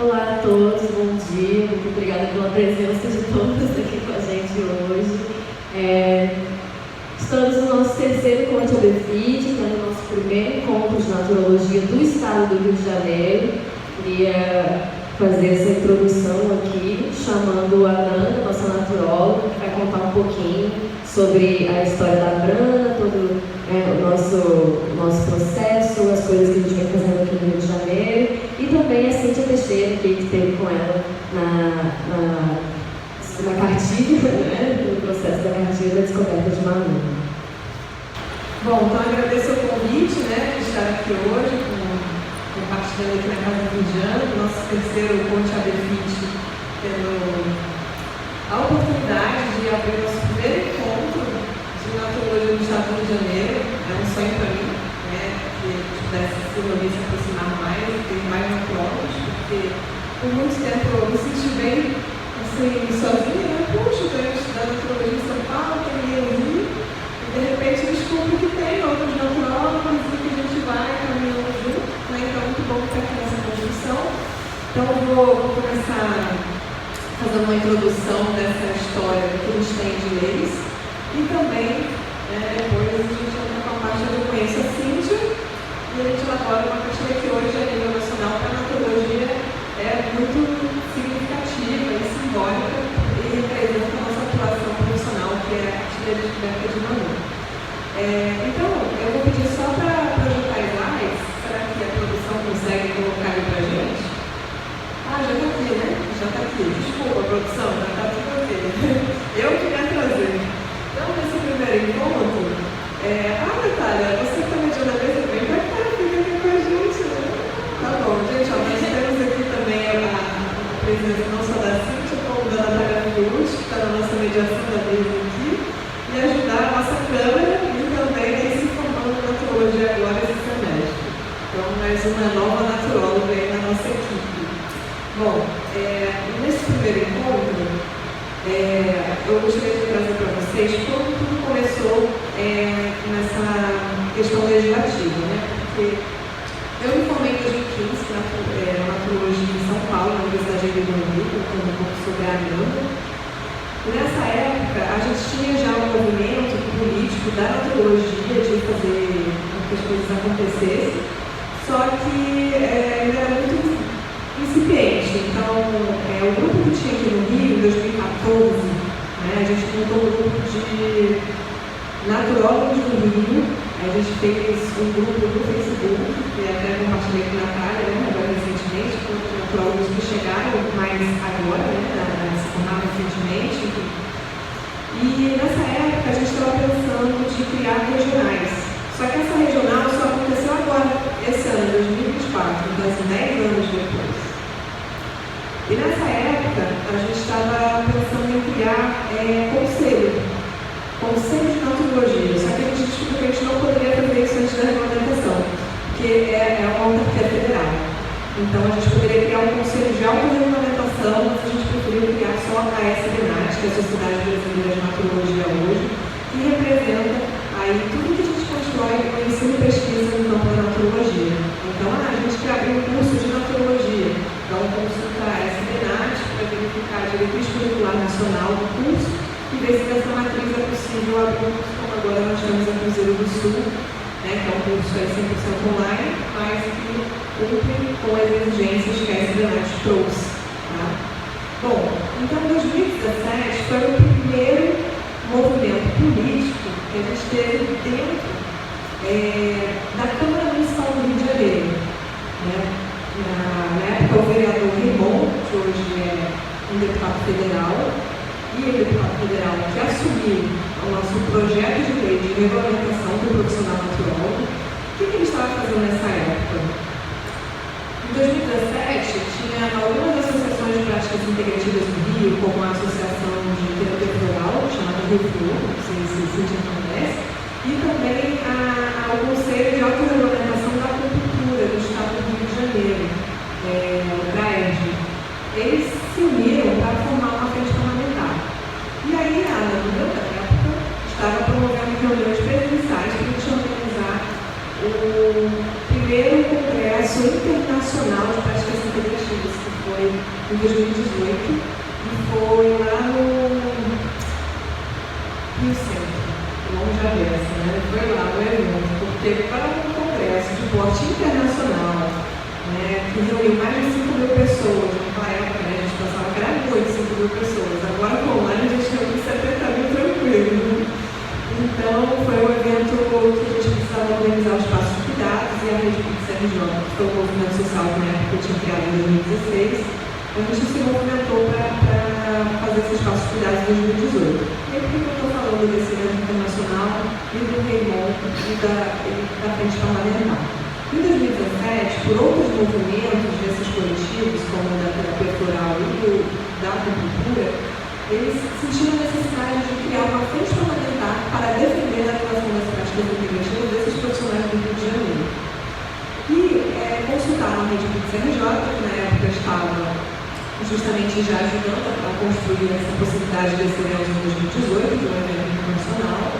Olá a todos, bom dia, muito obrigada pela presença de todos aqui com a gente hoje. Estamos no nosso terceiro Conte a Befit, que é o nosso primeiro encontro de naturologia do estado do Rio de Janeiro. Queria fazer essa introdução aqui, chamando a Branda, nossa naturóloga, que vai contar um pouquinho sobre a história da Branda, todo o nosso processo, as coisas que a gente vem fazendo aqui no Rio de Janeiro, e também a Cíntia Teixeira, que esteve com ela na cartilha, né, no processo da cartilha da descoberta de Manu. Bom, então agradeço o convite, né, de estar aqui hoje, compartilhando aqui na Casa Indiana, nosso terceiro Conte a Befit, tendo a oportunidade de abrir nosso primeiro encontro de naturologia no estado do Rio de Janeiro. É um sonho para mim, né, que pudesse se aproximar mais e ter mais naturólogos, porque por muito tempo eu me senti bem assim, sozinha, né? Puxa, eu estou estudando naturologia em São Paulo, queria ir, e de repente descubro que tem outros naturólogos e que a gente vai caminhando junto, né? Então é muito bom estar aqui nessa construção. Então eu vou começar fazendo uma introdução dessa história que a gente tem de leis e também, depois a gente entra com a parte do conheço a Cíntia e a gente elabora uma cartilha que hoje a nível nacional para a naturologia é muito significativa e simbólica e representa a nossa atuação profissional, que é a cartilha de descoberta de Manu. Então, eu vou pedir só para projetar slides. Será que a produção consegue colocar aí para a gente? Ah, já está aqui, né? Já está aqui. Desculpa, produção, já está tudo ok. Eu queria trazer. Então, nesse primeiro encontro, Natália, você que está mediando a mesa, vem para cá, fica aqui com a gente, né? Tá bom, gente, ó, nós temos aqui também a presença não só da Cíntia, como da Natália Fiucci, que está na nossa mediação da mesa aqui, e ajudar a nossa câmera e também se formando em naturologia agora esse semestre. Então, mais uma nova naturóloga aí na nossa equipe. Bom, nesse primeiro encontro, eu gostaria de trazer para vocês como tudo começou nessa questão legislativa, né? Porque eu me formei em 2015 na naturologia em São Paulo, na Universidade de Rio, contando um pouco sobre a Branda. E nessa época, a gente tinha já um movimento político da naturologia de fazer com que as coisas acontecessem, só que ele era muito incipiente. Então, o grupo que tinha aqui no Rio, em 2014, né, a gente montou um grupo de naturólogos do Rio. A gente fez um grupo no Facebook, que até compartilhei com a Natália, né, agora recentemente, com outros naturólogos que chegaram mais agora, né, se formaram recentemente. Enfim. E nessa época a gente estava pensando de criar regionais. Só que essa regional só aconteceu agora, esse ano, 2024, então 10 anos depois. E nessa época, a gente estava pensando em criar conselho de naturologia, só que a gente descobriu que a gente não poderia fazer isso antes da regulamentação, porque é uma autarquia federal. Então, a gente poderia criar um conselho de autorregulamentação, mas a gente preferiu criar só a SBNAT, que é a Sociedade Brasileira de Naturologia hoje, que representa aí tudo que a gente constrói com ensino e pesquisa no campo da naturologia. Então, a gente quer abrir um curso de naturologia. Então, consultar a SBNAT para verificar a diretriz curricular nacional do curso e ver se dessa matriz é possível abrir um curso como agora nós temos a Cruzeiro do Sul, né, que é um curso 100% online, mas que cumpre com as exigências que a SBNAT trouxe. Tá? Bom, então, 2017 foi o primeiro movimento político que a gente teve dentro da Câmara Municipal do Rio de Janeiro. Né? Na época, o vereador Rimon, que hoje é um deputado federal, e o deputado federal que assumiu o nosso projeto de lei de regulamentação do profissional naturólogo. O que ele estava fazendo nessa época? Em 2017, tinha algumas associações de práticas integrativas no Rio, como a Associação de Terapia Floral, chamada Rio Flor, não sei se Cíntia conhece, e também o Conselho de Autorregulamentação da Acupuntura do Estado do Rio de Janeiro, o CRAERJ. Eles se uniram para formar uma frente parlamentar. E aí, a Ana, na época, estava promovendo reuniões presenciais para a gente organizar o primeiro Congresso Internacional de Práticas Integrativas, que foi em 2018 e foi lá no Rio Centro, longe a beça, né? Foi lá no evento, porque para um congresso de porte internacional, né, que reuniu mais de 5.000 pessoas, naquela época, né, a gente pensava que era muito 5.000 pessoas, agora com online a gente reuniu 70.000 tranquilo, né? Então foi um evento que a gente precisava organizar os espaços de cuidados e a Rede PIX-RJ, que foi um movimento social que na época eu tinha criado em 2016, a gente se movimentou para fazer esses espaços de cuidados em 2018. E aí por que eu estou falando desse evento internacional e do Raymond e da frente parlamentar? Em 2017, por outros movimentos desses coletivos, como o da terapia floral e o da acupuntura, eles sentiram a necessidade de criar uma frente parlamentar para defender a atuação das práticas integrativas desses profissionais do Rio de Janeiro. E consultaram a Rede PIX-RJ, que na época estava justamente já ajudando a construir essa possibilidade desse evento em 2018, de um evento internacional,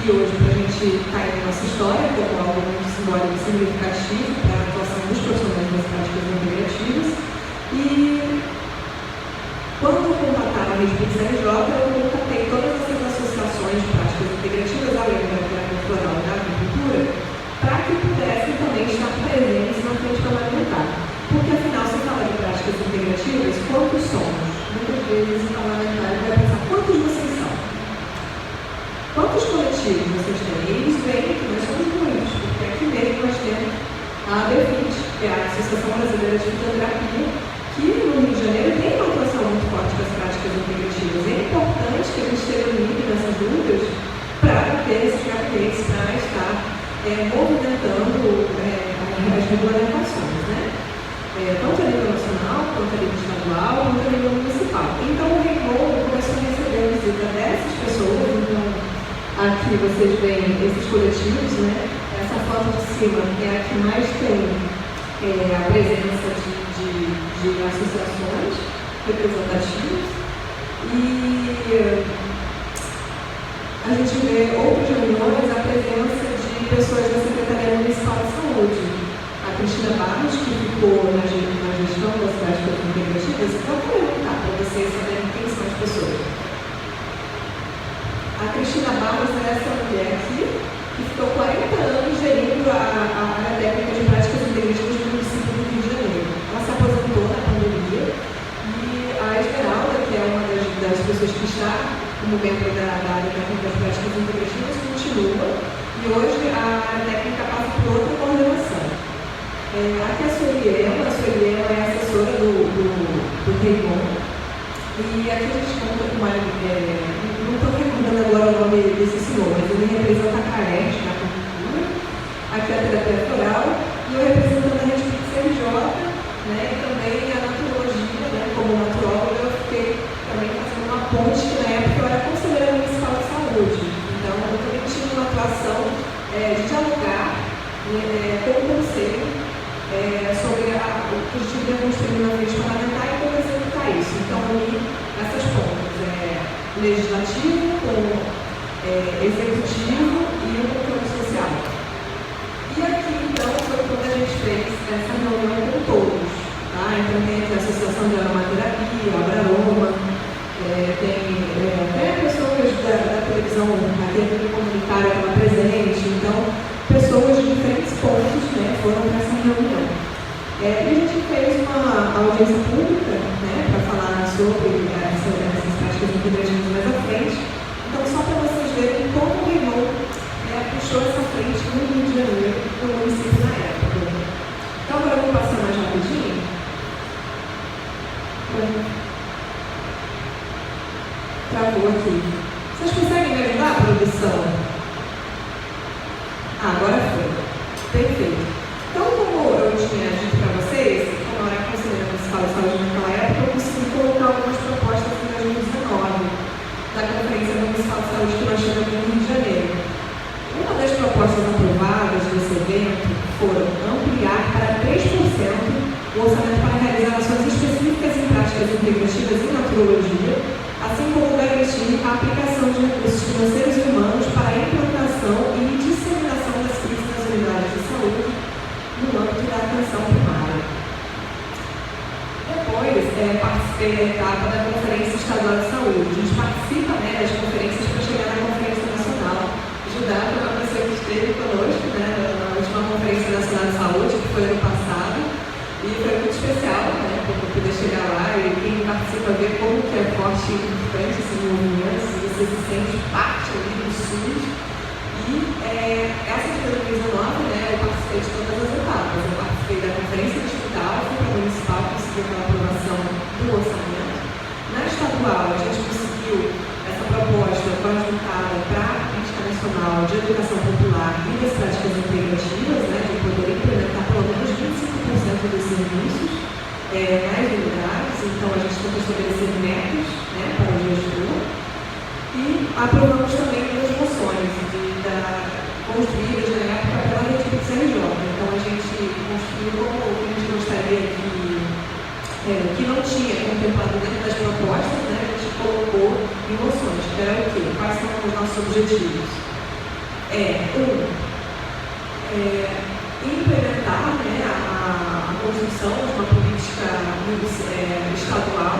que hoje para a gente cair na nossa história como algo muito simbólico e significativo para a atuação dos profissionais das práticas integrativas. E quando eu contataram a Rede PIX-RJ, eu contatei todas essas associações de práticas integrativas, além da terapia floral e da acupuntura, para que pudessem também estar presentes na frente parlamentar. Porque afinal, se fala de práticas integrativas, quantos somos? Muitas vezes o parlamentar vai pensar, quantos vocês são? Quantos coletivos vocês têm? E eles veem que nós somos muitos, porque aqui mesmo nós temos a ABFIT, que é a Associação Brasileira de Fitoterapia, que no Rio de Janeiro tem uma atuação muito forte das práticas integrativas. É importante que a gente esteja unido nessas lutas para ter esses gabinetes, para estar movimentando as regulamentações, né? Tanto a nível nacional, quanto a nível estadual, quanto a nível municipal. Então o Raymond começou a receber a visita dessas pessoas. Então aqui vocês veem esses coletivos, né? Essa foto de cima é a que mais tem a presença de associações representativas. E a gente vê outras reuniões a presença de pessoas da Secretaria Municipal de Saúde. A Cristina Barros, que ficou na gestão das práticas integrativas, eu vou perguntar para vocês saberem quem são as pessoas. A Cristina Barros é essa mulher aqui, que ficou 40 anos gerindo a área técnica de práticas integrativas do município do Rio de Janeiro. Ela se aposentou na pandemia e a Esmeralda, que é uma das pessoas que está como membro da área técnica das práticas integrativas, continua e hoje a área técnica passa por outra coordenação. Aqui a Soriema é assessora do Raymond, e aqui a gente conta com uma. Não estou recordando agora o nome desse senhor, mas ele representa a CAERT na cultura, aqui a terapia floral, e eu representando a Rede PIX-RJ, né, e também a naturologia, né, como naturóloga, eu fiquei também fazendo uma ponte, que na época eu era conselheira municipal de saúde, então eu também tive uma atuação de dialogar com o conselho sobre o que a gente vinha construindo na frente parlamentar e como executar isso. Então, unir essas pontas, legislativo com executivo e o controle social. E aqui, então, foi quando a gente fez essa reunião com todos. Tá? Então, tem aqui a Associação de Aromaterapia, a Abraroma, tem até pessoas da televisão, a TV comunitária que estava presente. Então, pessoas de diferentes pontos, né, foram para essa reunião. E a gente fez uma audiência pública, né, para falar sobre essas práticas integrativas mais à frente. Então, só para vocês verem como o Raymond puxou essa frente no Rio de Janeiro, no município na época. Então, agora eu vou passar mais rapidinho. Travou aqui. Vocês conseguem me ajudar, produção? Agora foi. Perfeito. Então, como eu tinha dito para vocês, como eu era conselheira municipal de saúde naquela época, eu consegui colocar algumas propostas em 2019 da Conferência Municipal de Saúde que nós tivemos no Rio de Janeiro. Uma das propostas aprovadas desse evento foram ampliar para 3% o orçamento para realizar ações específicas em práticas integrativas em naturologia, assim como garantir a aplicação de recursos financeiros e humanos para a implantação e disseminação das crises nas unidades de saúde no âmbito da atenção primária. Depois, depois, participei da etapa da Conferência Estadual de Saúde. A gente participa, né, das conferências para chegar na Conferência Nacional. Ajudar a pessoa que esteve conosco, né, na última Conferência Nacional de Saúde, que foi ano passado. E foi muito especial, né, para poder chegar lá e quem participa ver como que é forte e importante esses movimentos, você se sente parte ali do SUS. E essa de 2019, né, eu participei de todas as etapas. Eu participei da conferência do hospital, fui para a municipal, consegui a aprovação do orçamento. Na estadual, a gente conseguiu essa proposta conjuntada para a Política Nacional de Educação Popular e das Práticas Integrativas, né, de poder implementar pelo menos 25% dos serviços nas unidades. Então, a gente tentou estabelecer metas, né, para o gestor. E aprovamos também as moções construídas na época pela rede do CRJ. Então, a gente construiu como a gente gostaria que não tinha contemplado dentro das propostas, né, a gente colocou em moções, que era o quê? Quais são os nossos objetivos? Implementar, né, a construção de uma política estadual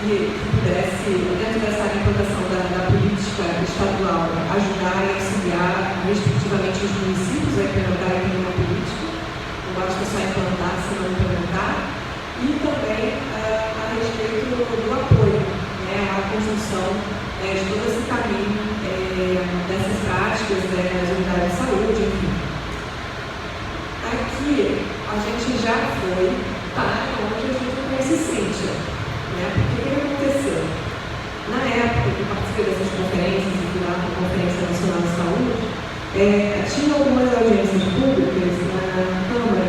que pudesse, dentro dessa implantação da política estadual, ajudar e auxiliar, respectivamente, os municípios a implementarem uma política. Não basta só implantar, senão implementar. E também a respeito do apoio, né, à construção de todo esse caminho dessas práticas, nas unidades de saúde, enfim. Aqui a gente já foi para onde a gente conhece Cíntia, né? Porque o que aconteceu? Na época que eu participei dessas conferências e fui lá para a Conferência Nacional de Saúde, tinha algumas audiências públicas na Câmara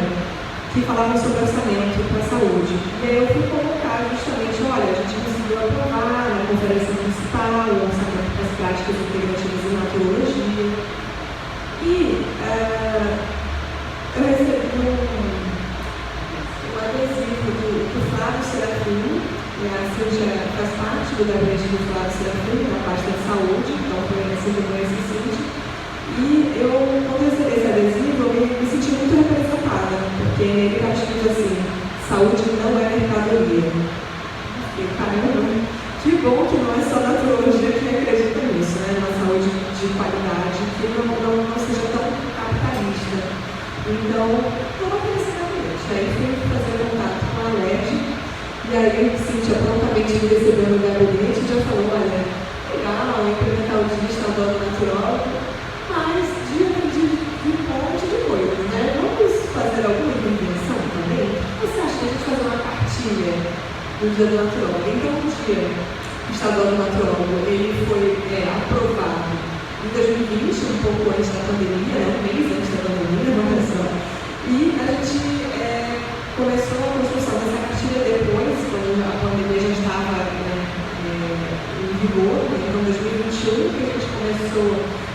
que falavam sobre orçamento para a saúde. E aí eu fui colocar justamente, olha, a gente conseguiu aprovar na Conferência Municipal o orçamento para as práticas integrativas em naturologia. E eu recebi um adesivo do Flávio Serafim, e a Cíntia faz parte do gabinete do Flávio Serafim, na pasta de saúde, então foi assim que eu conheci Cíntia. E eu, quando eu recebi esse adesivo, eu me senti muito representada, porque ele está escrito assim: saúde não é mercadoria. E caramba, que bom que não é só a naturologia que acredita nisso, né? Uma saúde de qualidade, que não seja tão capitalista. Então, eu vou conhecer gabinete. Aí fui fazer contato com a LED, e aí Cíntia prontamente me recebeu no gabinete e já falou: olha, legal, implementar o dia estadual do naturólogo, mas de um monte de coisas, né? Vamos fazer alguma intervenção também? Você acha que a gente fazer uma cartilha do dia do naturólogo? Então, o dia estadual do naturólogo, ele foi aprovado em 2020, um pouco antes da pandemia, né? Um mês antes da pandemia, uma versão. E a gente começou a construção dessa cartilha depois, quando a pandemia já estava em vigor, né? Então, em 2021, que a gente começou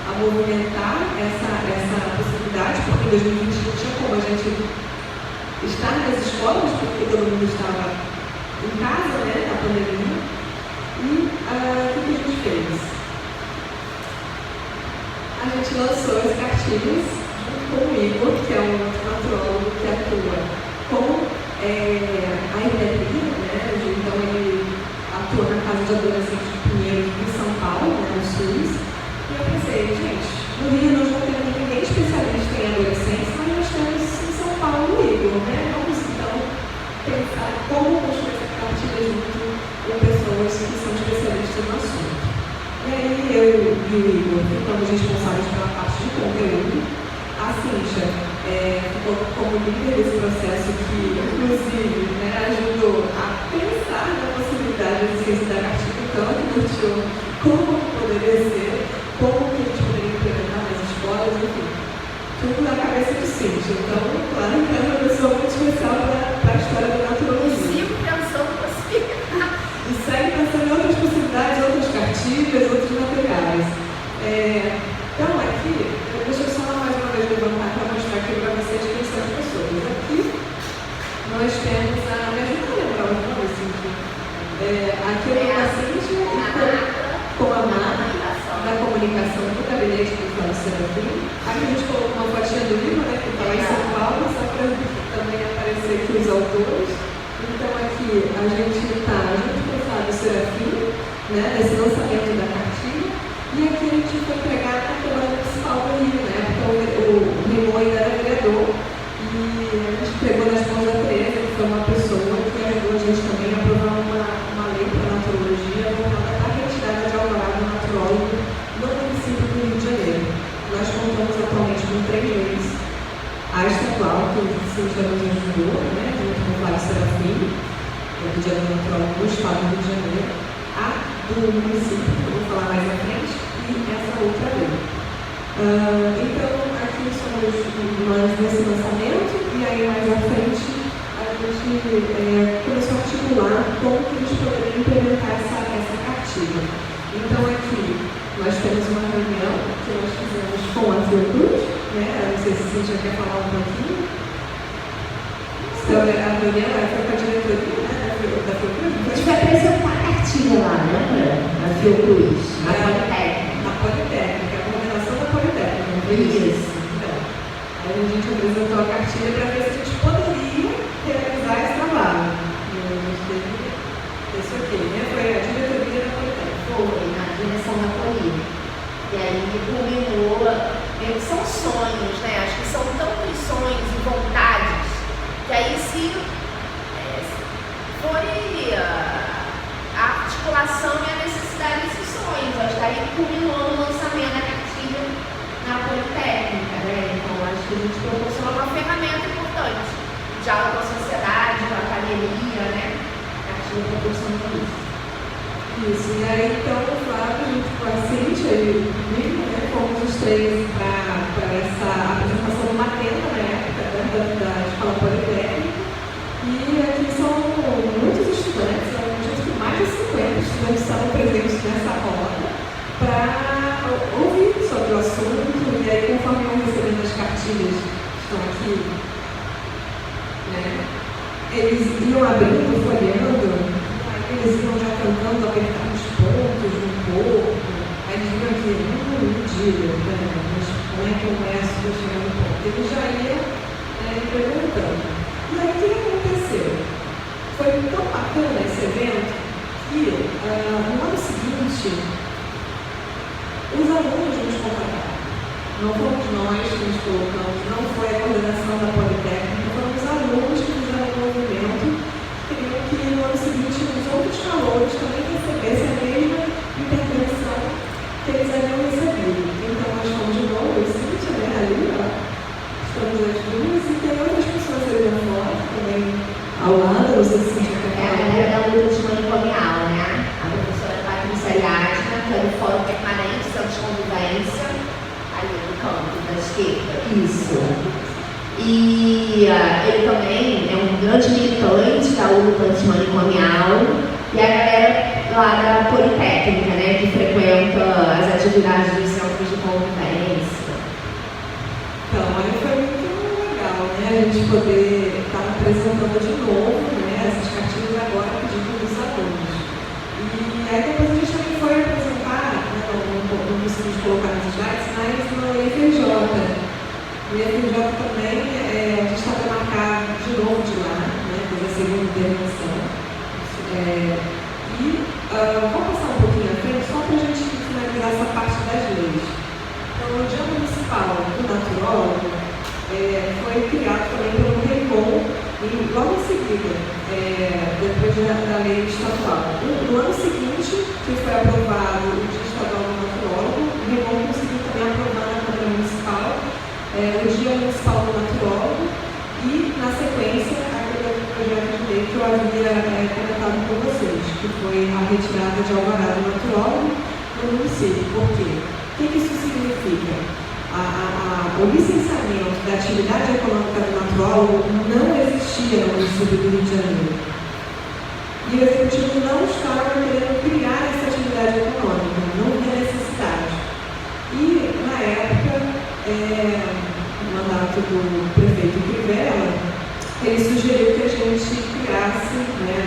a movimentar essa possibilidade, porque em 2020 não tinha como a gente estar nas escolas, porque todo mundo estava em casa, né, na pandemia. E o que a gente fez? A gente lançou as cartilhas junto com o Igor, que é um naturólogo que atua com a endemia, né? Então ele atua na Casa de Adolescentes de Pinheiro, em São Paulo, né, no SUS. E eu pensei, gente, no Rio nós não temos ninguém especialista em adolescência, mas nós temos em São Paulo o Igor, né? Vamos então pensar como construir essa cartilha junto com pessoas que são especialistas no assunto. E aí eu e o Igor ficamos responsáveis pela parte de conteúdo. A Cíntia ficou como líder desse processo que, inclusive, né, ajudou a pensar na possibilidade de ciência da cartilha, então ela curtiu como poderia ser, como que a gente poderia implementar nas escolas, enfim, tudo na cabeça de Cíntia. Então, claro que é uma pessoa muito especial para a história da naturologia. Sigo pensando possibilidades. E segue pensando em outras possibilidades, outras cartilhas, outros materiais. Então, aqui, deixa eu só mais uma vez levantar para mostrar aqui para vocês quem são as pessoas. Aqui, nós temos a... Me ajuda a lembrar o nome, Cíntia? Aqui eu tenho a Cíntia com a Marta, da comunicação do gabinete do Flávio Serafim. Aqui a gente colocou uma fotinha do livro, né, que está lá em São Paulo, só para também aparecer aqui os autores. E Então aqui a gente está junto com o Flávio Serafim, né, nesse lançamento da cartilha, e aqui a gente foi entregar na Câmara Municipal do Rio, né, porque o Raimon ainda era vereador, e a gente pegou nas mãos da Tereza, que foi uma pessoa que ajudou a gente também a aprovar uma lei para a naturologia voltada à retirada de alvará do naturólogo no município do Rio de Janeiro. Nós contamos atualmente com 3 leis. A estadual, que o Cíntia nos ajudou, né, junto com o Flávio Serafim, do Dia do Naturólogo do Estado do Rio de Janeiro, a do município, que eu vou falar mais à frente, e essa outra lei. Então, aqui somos nós nesse lançamento, e aí mais à frente a gente começou a articular como que a gente poderia implementar essa cartilha. Então, aqui nós temos uma reunião que nós fizemos com a Fiocruz, né? Não sei se a Cíntia quer falar um pouquinho. Então, a reunião foi com a diretoria, né, da Fiocruz. A gente vai apresentar a cartilha lá, né, na Fiocruz, na Politécnica. Na Politécnica, a coordenação da Politécnica. Isso. Então, aí a gente apresentou a cartilha para ver se a gente poderia realizar esse trabalho. E a gente teve esse ok, né? Foi a diretoria da Politécnica. Foi, na direção da Poli. E aí culminou, são sonhos, né? Acho que são tantos sonhos e vontades que aí se foi a articulação e a necessidade desses sonhos. Acho que aí culminou no lançamento da cartilha na Politécnica, né? Então acho que a gente proporcionou uma ferramenta importante. Diálogo com a sociedade, com a academia, né? A cartilha proporcionou isso. Isso, e aí então o Flávio, junto com a Cíntia e o Vitor, né, fomos os 3 para essa apresentação de uma tenda na época da Escola Politécnica. E aqui são muitos estudantes, acredito que mais de 50 estudantes estavam presentes nessa roda para ouvir sobre o assunto. E aí, conforme iam recebendo as cartilhas que estão aqui, né, eles iam abrindo, folheando. Eles iam já tentando apertar os pontos no corpo, aí eles viram aqui, mentira, né? Mas como é que eu começo a chegar no ponto? Eles já iam perguntando. E aí o que aconteceu? Foi tão bacana esse evento que no ano seguinte os alunos nos contrataram. Não fomos nós que nos colocamos, não foi a coordenação da Politécnica, foram os alunos que fizeram o movimento. Queriam que no ano seguinte os outros calouros também recebessem a mesma intervenção que eles haviam recebido. Então nós fomos de novo, o Cíntia, né, ali, ó, estamos as duas, e tem outras pessoas ali lá fora também ao lado, não sei se Cíntia quer falar. A galera da luta antimanicomial, né? A professora Patrícia Ariadna, que é do Fórum Permanente Centro de Convivência, ali no canto da esquerda. Isso. E ele também é um grande militante da luta antimanicomial, e a galera lá da Politécnica, né, que frequenta as atividades dos centros de convivência. Então, aí foi muito legal, né, a gente poder estar apresentando de novo, né, essas cartilhas agora pedindo dos alunos. E aí depois a gente também foi apresentar, né, não conseguimos colocar nos slides, mas no IFJ. O IFJ também, a gente está para marcar de novo de lá, né, fazer a segunda intervenção. Vamos passar um pouquinho à frente, só para a gente finalizar essa parte das leis. Então, o Dia Municipal do Naturólogo foi criado também pelo Raimon, e logo em seguida, depois da lei estadual. No ano seguinte, que foi aprovado o Dia Estadual do Naturólogo, o Raimon conseguiu também aprovar na Câmara Municipal o Dia Municipal do Naturólogo e, na sequência, aquele projeto de lei que eu havia comentado com vocês, que foi a retirada de alvará do naturólogo no município. Por quê? O que isso significa? O licenciamento da atividade econômica do naturólogo não existia no município do Rio de Janeiro. E o Executivo não estava querendo criar essa atividade econômica, não tinha necessidade. E, na época, no mandato do prefeito Crivella, ele sugeriu que a gente criasse, né,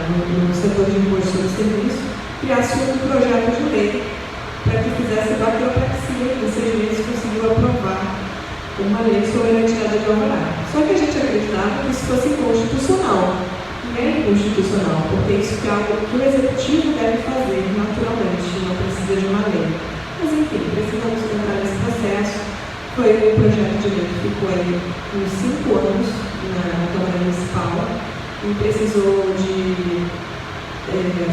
no setor de imposto sobre serviço, criasse um projeto de lei para que fizesse burocracia. Em 6 meses conseguiu aprovar uma lei sobre a retirada de alvará. Só que a gente acreditava que isso fosse inconstitucional. E inconstitucional, porque isso é algo que o executivo deve fazer naturalmente, não precisa de uma lei. Mas enfim, precisamos entrar nesse processo. Foi um projeto de lei que ficou aí uns 5 anos na Câmara Municipal e precisou de...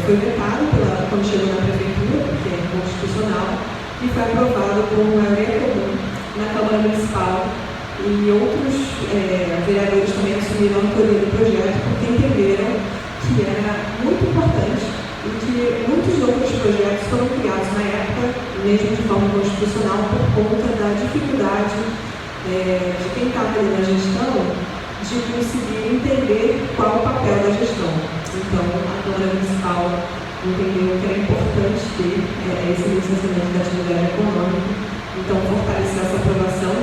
foi vetado quando chegou na Prefeitura, porque é inconstitucional, e foi aprovado por maioria comum na Câmara Municipal. E outros vereadores também assumiram a autoria do projeto porque entenderam que era muito importante e que muitos outros projetos foram criados na época, mesmo de forma constitucional, por conta da dificuldade de quem estava ali na gestão de conseguir entender qual o papel da gestão. Então, a Câmara Municipal entendeu que era importante ter esse licenciamento da atividade econômica, então fortalecer essa aprovação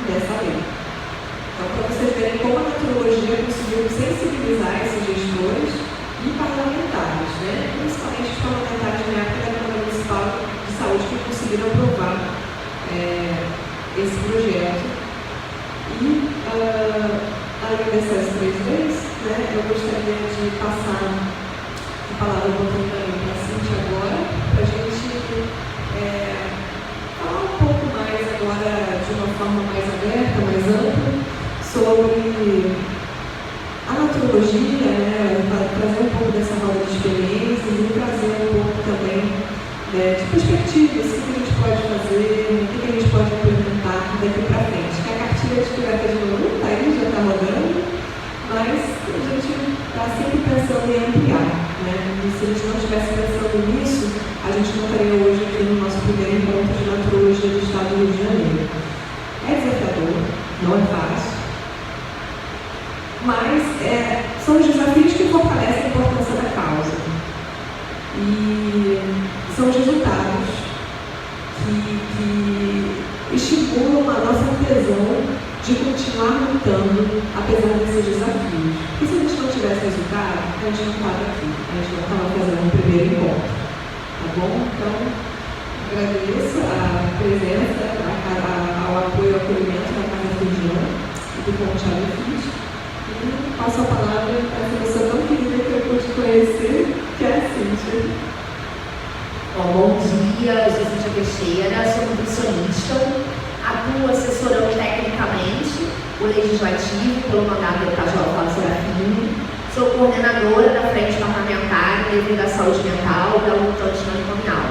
dessa lei. Então, para vocês verem como a naturologia conseguiu sensibilizar esses gestores e parlamentares, né? Principalmente os parlamentares na época da Câmara Municipal de Saúde que conseguiram aprovar esse projeto. E, além dessas 3 leis, né, eu gostaria de passar a palavra um pouquinho para a Cíntia agora, para a gente falar um pouco mais agora, de uma forma mais aberta, mais ampla, sobre a naturologia, né, trazer um pouco dessa roda de experiências e trazer um pouco também de perspectivas, o que a gente pode fazer, o que a gente pode implementar daqui para frente. Que a cartilha de Pirata de Novo está aí, já está rodando, mas a gente está sempre pensando em ampliar, né? E se a gente não estivesse pensando nisso, a gente não estaria hoje aqui no nosso primeiro encontro de naturologia do Estado do Rio de Janeiro. É desafiador, não é fácil, mas são os desafios que fortalecem a importância da causa. E são os resultados que estimulam a nossa tesão de continuar lutando apesar desses desafios. Porque se a gente não tivesse resultado, a gente não estava aqui, a gente não estava fazendo um primeiro encontro. Tá bom? Então, agradeço a presença, ao apoio e ao acolhimento da Casa Região e do Ponte Abefit. E passo a palavra para essa pessoa tão querida que eu pude conhecer, que é a Cíntia. Bom dia, eu sou Cíntia Teixeira, sou nutricionista, atuo assessorando tecnicamente o Legislativo pelo mandato do Cajal Paulo Serafim, sou coordenadora da Frente Parlamentar em Defesa da Saúde Mental da Lutante Manicomial.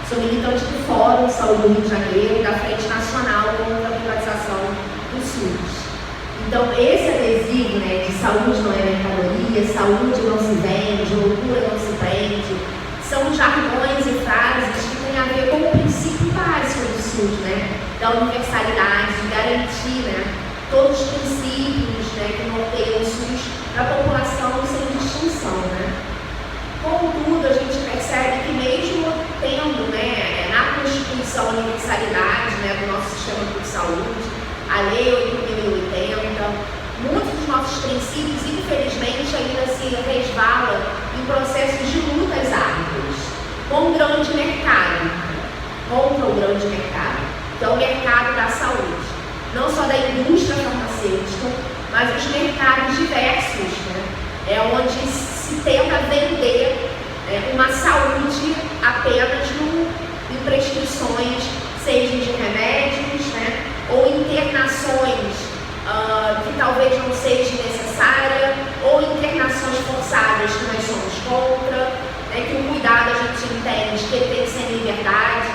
Sou militante do Fórum Saúde do Rio de Janeiro e da Frente Nacional contra a privatização do SUS. Então, esse adesivo, né, de saúde não é mercadoria, saúde não se vende, loucura não se prende, são jargões e frases que têm a ver com o princípio básico do SUS, né, da universalidade, de garantir, né, todos os princípios, né, que norteiam o SUS para a população sem distinção, né. Contudo, a gente percebe que mesmo tendo, né, na Constituição a universalidade, né, do nosso sistema de saúde, a Lei 8.080, muitos dos nossos princípios, infelizmente, ainda se resvala em processos de lutas árduas com o grande mercado, contra o grande mercado, que é o mercado da saúde, não só da indústria farmacêutica, mas os mercados diversos, né? É onde se tenta vender uma saúde apenas em prescrições, seja de remédios, né? Ou internações que talvez não seja necessária, ou internações forçadas que nós somos contra, né, que o cuidado a gente entende que ele tem que ser em liberdade.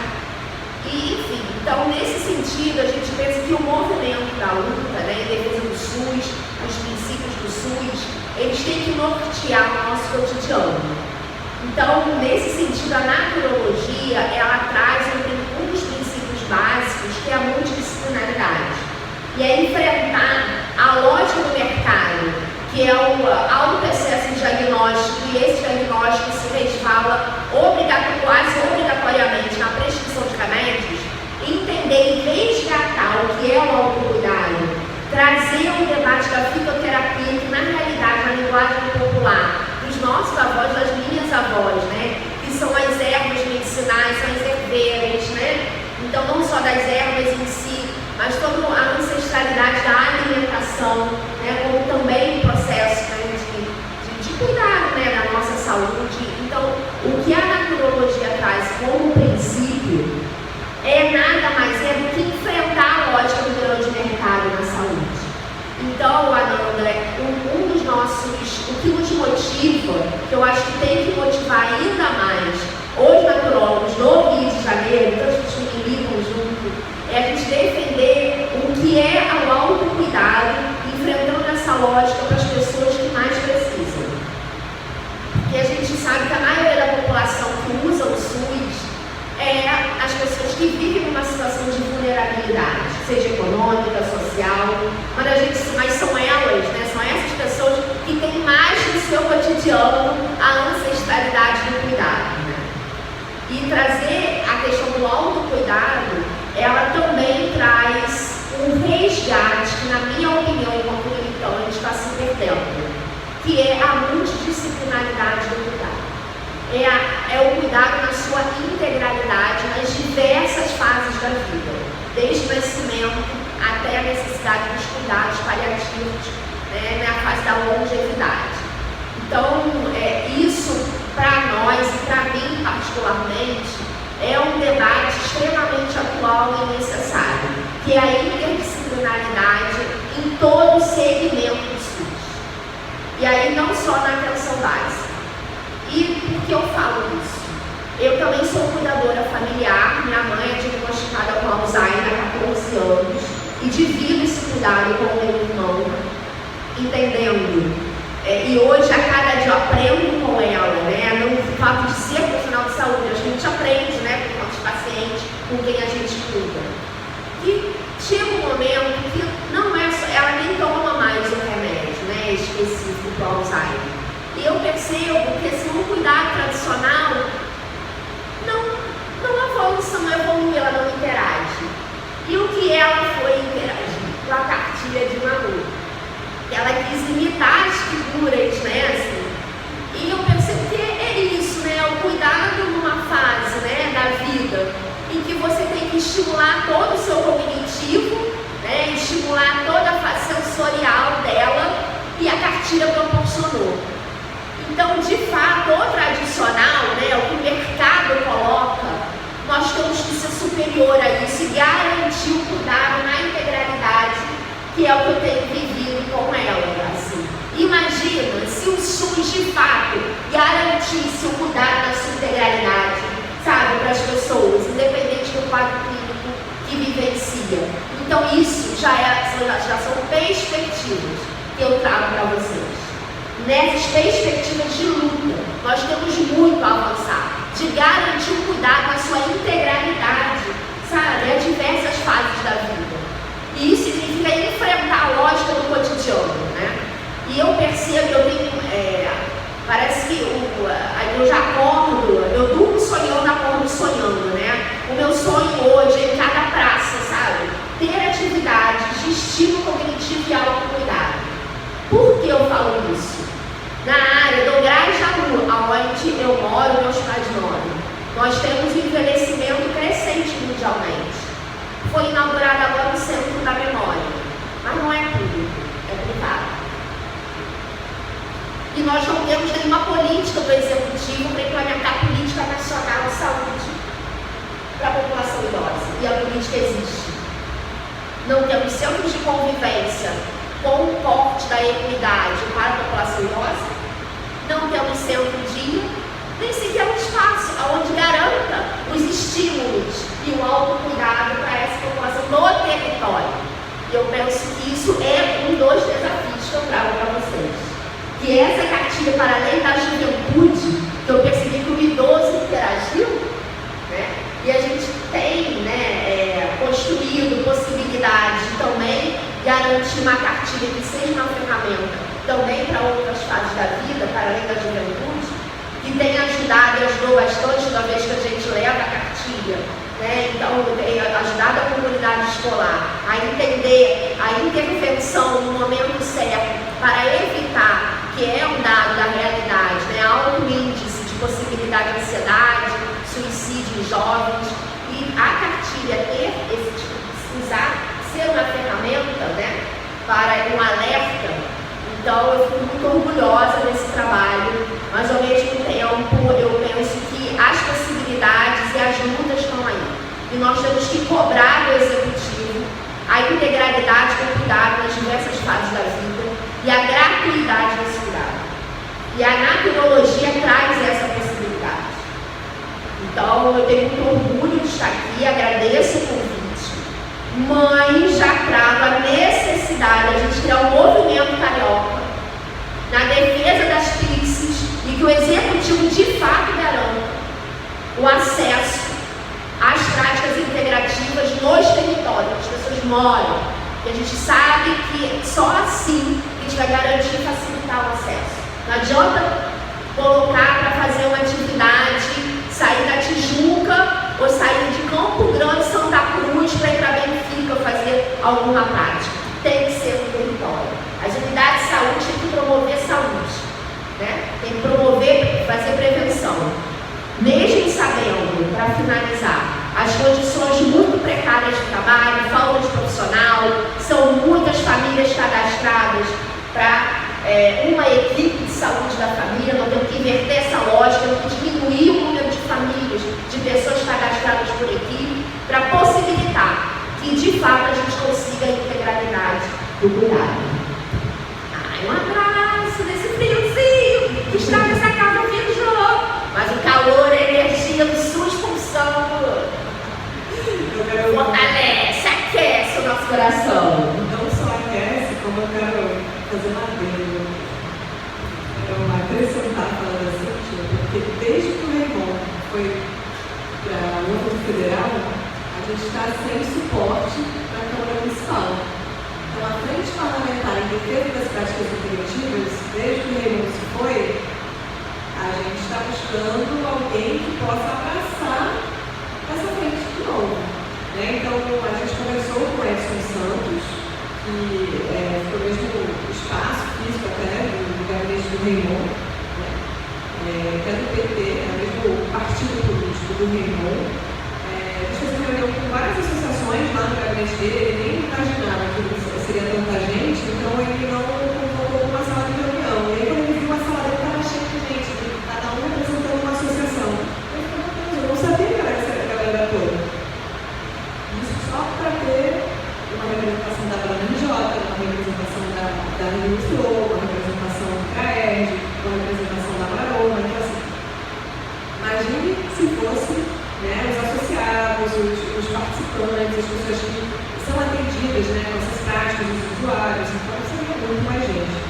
E, enfim, então nesse sentido a gente pensa que o movimento da luta, né, em defesa do SUS, os princípios do SUS, eles têm que nortear o nosso cotidiano. Então, nesse sentido, a naturologia, ela traz um dos princípios básicos, que é a multidisciplinaridade. E é enfrentar a lógica do mercado, que é o alto excesso de diagnóstico, e esse diagnóstico se resvala quase obrigatoriamente na prescrição de remédios, entender e resgatar o que é o autocuidado, trazer um debate da fitoterapia, que na realidade, na linguagem popular, dos nossos avós, das minhas avós, né, que são as ervas medicinais, são as herbeiras, né? Então, não só das ervas em si, mas toda a ancestralidade da alimentação, né, como também um processo, né, de o que nos motiva, que eu acho que tem que motivar ainda mais os naturólogos do Rio de Janeiro, todos os que milham junto, é a gente defender o que é o autocuidado, enfrentando essa lógica para as pessoas que mais precisam. Porque a gente sabe que a maioria da população que usa o SUS é as pessoas que vivem numa situação de vulnerabilidade, seja econômica, social, mas são elas, né? São essas pessoas que têm mais no seu cotidiano a ancestralidade do cuidado. Né? E trazer a questão do autocuidado, ela também traz um resgate que, na minha opinião, enquanto militante, está se perdendo, que é a multidisciplinaridade do cuidado. É o cuidado na sua integralidade, nas diversas fases da vida, desde o nascimento até a necessidade dos cuidados paliativos, né, na fase da longevidade. Então, isso para nós e para mim particularmente é um debate extremamente atual e necessário, que é a interdisciplinaridade em todo o segmento do SUS. E aí não só na atenção básica. E por que eu falo isso? Eu também sou cuidadora familiar, minha mãe é diagnosticada com Alzheimer há 14 anos e divido esse cuidado com o meu irmão, entendendo. E hoje, a cada dia, eu aprendo com ela, né? No fato de ser profissional de saúde, a gente aprende, né, com os pacientes, com quem a gente cuida. E chega um momento que não é só, ela nem toma mais o remédio, né, específico para o Alzheimer. E eu percebo que esse cuidado tradicional não avança, não evolui, ela não interage. E o que ela foi interagir? Com a cartilha de Manu. Ela quis imitar as figuras, né, assim. E eu percebo que é isso, né, o cuidado numa fase, né, da vida em que você tem que estimular todo o seu cognitivo, né, estimular toda a fase sensorial dela, e a cartilha proporcionou. Então, de fato, o tradicional, né, o que o mercado coloca, nós temos que ser superior a isso e garantir o cuidado na integralidade, que é o que eu tenho vivido com ela. Assim. Imagina se o SUS, de fato, garantisse o cuidado na sua integralidade, sabe, para as pessoas, independente do quadro clínico que vivencia. Então, isso já são perspectivas que eu trago para vocês. Nessas perspectivas de luta, nós temos muito a avançar, de garantir o cuidado na sua integralidade, sabe, a diversas fases da vida. E isso significa enfrentar a lógica do cotidiano, né? E eu percebo, eu tenho, parece que eu já acordo, eu durmo sonhando, acordo sonhando, né? O meu sonho hoje é em cada praça, sabe, ter atividades de estímulo cognitivo e autocuidado. Por que eu falo isso? Na área do Grajaú, onde eu moro, meus pais moram, nós temos um envelhecimento crescente mundialmente. Foi inaugurado agora o Centro da Memória, mas não é público, é privado. E nós não temos nenhuma política do Executivo para implementar a política nacional de saúde para a população idosa. E a política existe. Não temos centros de convivência com o corte da equidade para a população idosa, não temos centro-dia, nem sequer um espaço onde garanta os estímulos e o autocuidado para essa população no território. E eu penso que isso é um dos desafios que eu trago para vocês. Que essa cartilha, para além da juventude, que eu percebi que o idoso interagiu, né? E a gente tem, né, construído possibilidades de também garantir uma cartilha que seja uma ferramenta também para outras fases da vida, para além da juventude, que tem ajudado e ajudou bastante toda vez que a gente leva a cartilha, né? Então tem ajudado a comunidade escolar a entender a intervenção no momento certo para evitar, que é um dado da realidade, né, alto índice de possibilidade de ansiedade, suicídio em jovens, e a cartilha ser uma ferramenta, né, para um alerta. Então eu fico muito orgulhosa desse trabalho, mas ao mesmo tempo eu penso que as possibilidades e as lutas estão aí. E nós temos que cobrar do Executivo a integralidade do cuidado nas diversas fases da vida e a gratuidade desse cuidado. teologia traz essa possibilidade. Então, eu tenho muito orgulho de estar aqui, agradeço o convite, mas já trago a necessidade de a gente criar um movimento carioca na defesa das crises e que o Executivo de fato garanta o acesso às práticas integrativas nos territórios, as pessoas moram, e a gente sabe que só assim a gente vai garantir e facilitar o acesso. Não adianta colocar para fazer uma atividade, sair da Tijuca ou sair de Campo Grande, Santa Cruz para ir para Benfica fazer alguma prática. Tem que ser no território. As unidades de saúde têm que promover saúde, né? Tem que promover, fazer prevenção. Mesmo sabendo, para finalizar, as condições muito precárias de trabalho, falta de profissional, são muitas famílias cadastradas para uma equipe de saúde da família. Nós temos que inverter essa lógica, temos que diminuir o número de famílias, de pessoas cadastradas por equipe, para possibilitar que de fato a gente consiga a integralidade do cuidado. Ai, um abraço nesse friozinho que está nessa casa viajou, mas o calor é a energia do SUS pulsando. Fortalece, aquece o nosso coração. Não só aquece, como eu quero fazer uma adendo. Quero acrescentar falando assim, porque desde que o Raymond foi para o âmbito federal, a gente está sem suporte para a Câmara Municipal. Então, a Frente Parlamentar em Defesa das Práticas Integrativas, desde que o Raymond se foi, a gente está buscando alguém que possa abraçar essa frente de novo. Então, a gente conversou com o Edson Santos, que foi o mesmo espaço físico até do gabinete do Raymond, que é do PT, é o mesmo partido político do Raymond. A gente fez uma reunião com várias associações lá no gabinete dele, ele nem imaginava que seria tanta gente, então ele não convocou uma sala de reunião. E aí, quando ele viu a sala dele, estava cheia de gente, cada um representando uma associação. Eu não sabia que era essa galera toda. Só para ter uma representação da BNJ, uma representação da Rio, uma representação do CAERD, uma representação da Maroma. Então, assim, imagine se fosse os associados, os participantes, as pessoas que são atendidas com essas práticas dos usuários, então seria muito mais gente.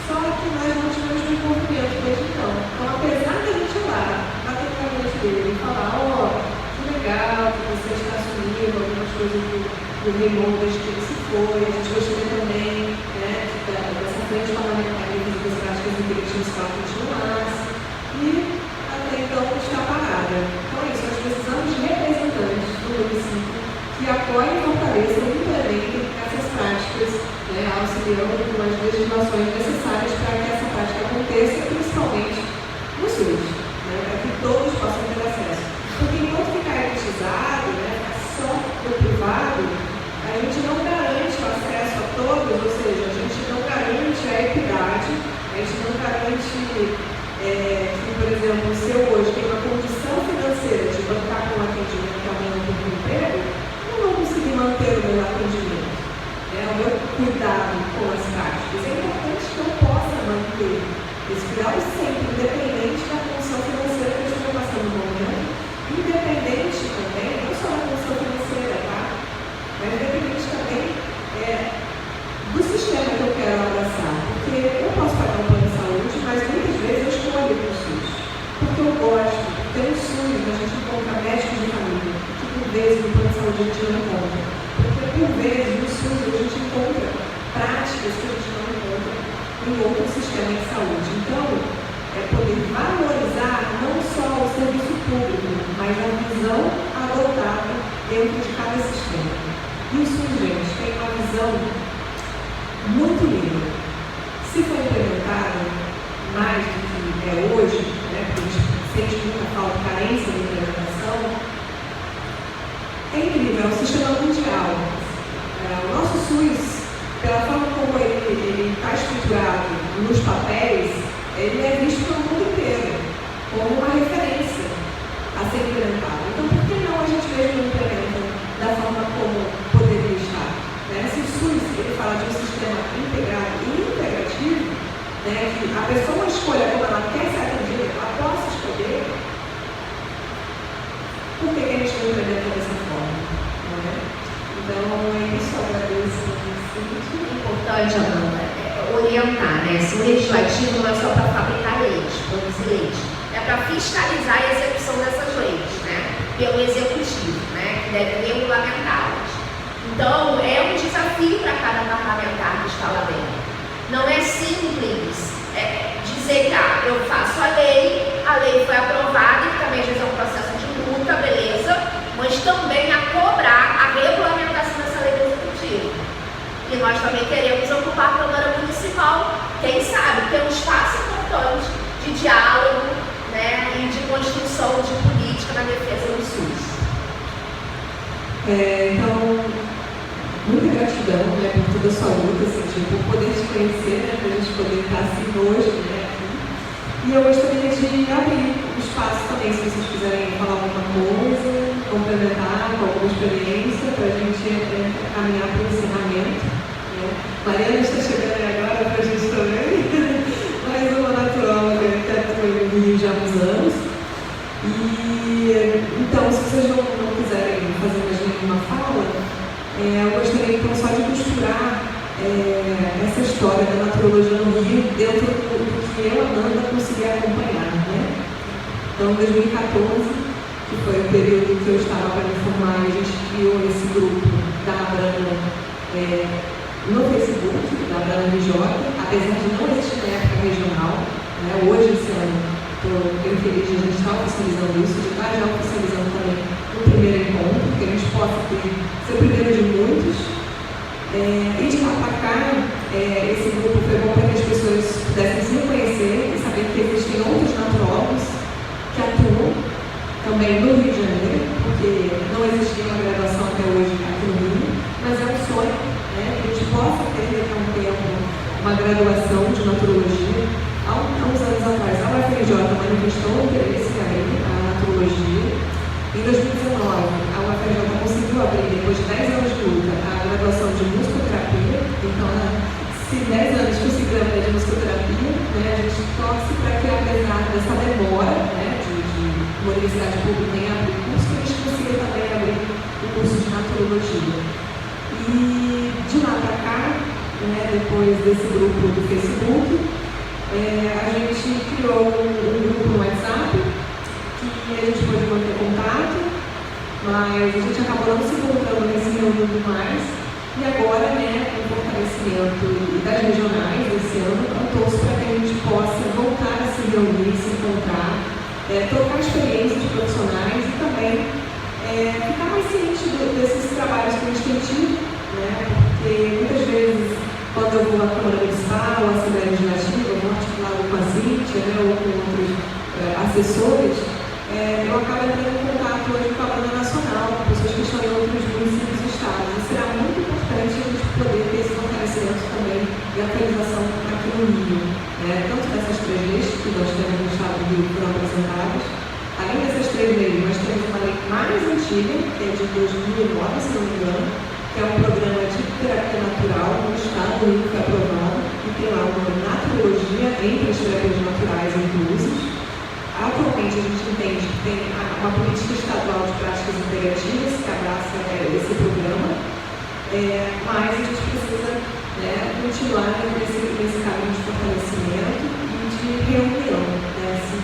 Só que nós não tivemos um envolvimento desde então. Então, apesar da gente ir lá, bater na cabeça dele e falar, que legal que você está assumindo algumas coisas do Raymond desde que ele se foi, a gente gostaria também dessa frente parlamentar das práticas integrativas que ela continuasse, e até então está parada. Então é isso, nós precisamos de representantes do município que apoiem e fortaleçam e implementem essas práticas, auxiliando com as legislações necessárias para que essa prática aconteça, principalmente no SUS, para que todos possam ter acesso. Porque enquanto ficar elitizado, só no privado, a gente não garante o acesso a todos, ou seja, a gente não garante a equidade, a gente não garante que, por exemplo, se eu hoje tenho uma condição financeira de bancar com um atendimento que amanhã eu tenho um emprego, eu não vou conseguir manter o meu atendimento, o meu cuidado com as práticas. É importante que eu possa manter esse cuidado sempre, independente da condição financeira que eu estou passando no momento, independente também, não só da condição financeira, mas independente também do sistema que eu quero abraçar. Porque eu posso pagar um plano de saúde, mas muitas vezes eu escolho para o SUS. Porque eu gosto, tem o SUS, a gente encontra médicos de família, que por vezes no plano de saúde a gente não encontra. Porque por vezes no SUS a gente encontra práticas que a gente não encontra em outro sistema de saúde. Então, poder valorizar não só o serviço público, mas a visão adotada dentro de cada sistema. E o SUS, gente, tem uma visão muito linda. Se for implementado mais do que é hoje, porque a gente sente muita falta, carência de implementação, é incrível, é um sistema mundial. O nosso SUS, pela forma como ele está estruturado nos papéis, ele é visto pelo mundo inteiro como uma referência a ser implementado. Então, por que não a gente mesmo implementa a pessoa escolha como ela quer ser atendida, ela possa escolher, por que a gente não implementa dessa forma? Não é? Então, é isso, eu agradeço. É importante, Amanda, orientar, né? Se o legislativo não é só para fabricar leis, produzir leis, é para fiscalizar a execução dessas leis, né? Pelo executivo, né? Que deve regulamentá-las. Então, é um desafio para cada parlamentar que está lá dentro. Não é simples dizer que eu faço a lei foi aprovada, que também às vezes é um processo de luta, beleza, mas também a cobrar a regulamentação dessa lei do executivo. E nós também queremos ocupar a Câmara Municipal, quem sabe, ter um espaço importante de diálogo, né, e de construção de política na defesa do SUS. Então, muita gratidão, né, por toda a sua luta, assim, por poder te conhecer, né, para a gente poder estar assim hoje, né, aqui. E eu gostaria de abrir o espaço também, se vocês quiserem falar alguma coisa, complementar com alguma experiência, para a gente caminhar para o encerramento. Né. Mariana está chegando aí agora para a gente também, mais uma natural, né, que atua no Rio já há uns anos. E, então, se vocês não quiserem fazer mais nenhuma fala, eu gostaria então só de costurar essa história da naturologia no Rio dentro do que eu, Amanda, consegui acompanhar, né? Então, em 2014, que foi o período que eu estava para me formar, a gente criou esse grupo da Abrana no Facebook, da Abrana RJ, apesar de não existir na época regional, né? Hoje, esse ano, estou bem feliz de a gente estar oficializando isso, de estar já oficializando também o primeiro encontro, que a gente possa ser o primeiro de muitos. E de lá para cá, esse grupo foi bom para que as pessoas pudessem se reconhecer e saber que existem outros naturólogos que atuam também no Rio de Janeiro, porque não existia uma graduação até hoje aqui no Rio, mas é um sonho, né, que a gente possa ter daqui a um tempo uma graduação de naturologia. Há uns anos atrás, a UFRJ manifestou o interesse em abrir a naturologia. Em 2019, a UFRJ conseguiu abrir, depois de 10 anos de luta, a graduação de musicoterapia. Então, se 10 anos conseguiram abrir de musicoterapia, né, a gente torce para que, apesar dessa demora, né, de uma universidade pública em abrir curso, que a gente consiga também abrir o curso de naturologia. E de lá para cá, né, depois desse grupo do Facebook, a gente criou um grupo no WhatsApp, que a gente pode manter contato, mas a gente acabou não se encontrando nesse reunindo mais. E agora, né, com o fortalecimento das regionais desse ano, eu torço para que a gente possa voltar a se reunir, se encontrar, trocar experiências profissionais e também ficar mais ciente desses trabalhos que a gente tem tido, né, porque muitas vezes, quando eu vou à Câmara Municipal, à Assembleia Legislativa, eu vou articulado com a Cíntia, né, ou com outros assessores, eu acabo entrando em contato hoje com a banda nacional, com pessoas que estão em outros municípios e estados. E será muito importante a gente poder ter esse fortalecimento também e atualização aqui no Rio, né? Tanto dessas 3 leis que nós temos no estado do Rio que foram apresentadas. Além dessas 3 leis, nós temos uma lei mais antiga, que é de 2009, se não me engano, que é um programa de terapia natural no estado do Rio que foi aprovado, e tem lá uma naturologia entre as terapias naturais inclusas. Atualmente a gente entende que tem uma política estadual de práticas integrativas que abraça esse programa, mas a gente precisa, né, continuar nesse caminho de fortalecimento e de reunião, né, se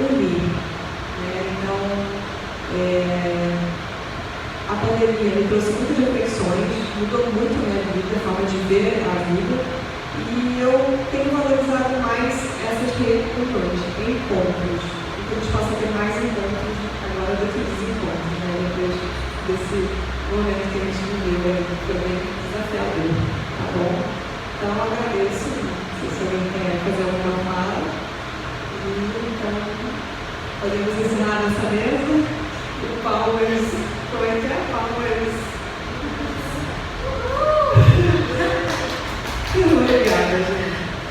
reunir. Né? Então, a pandemia me trouxe muitas reflexões, mudou muito a minha vida, a forma de ver a vida. E eu tenho valorizado mais essas reuniões, encontros, e que a gente possa ter mais encontros agora do que desencontros, né? Depois desse momento que a gente viveu, que foi bem desafiador, tá bom? Então, eu agradeço, se alguém quer fazer alguma fala, e então, podemos encerrar nessa mesa. O Palmas, como é que é? Palmas. Obrigada, gente.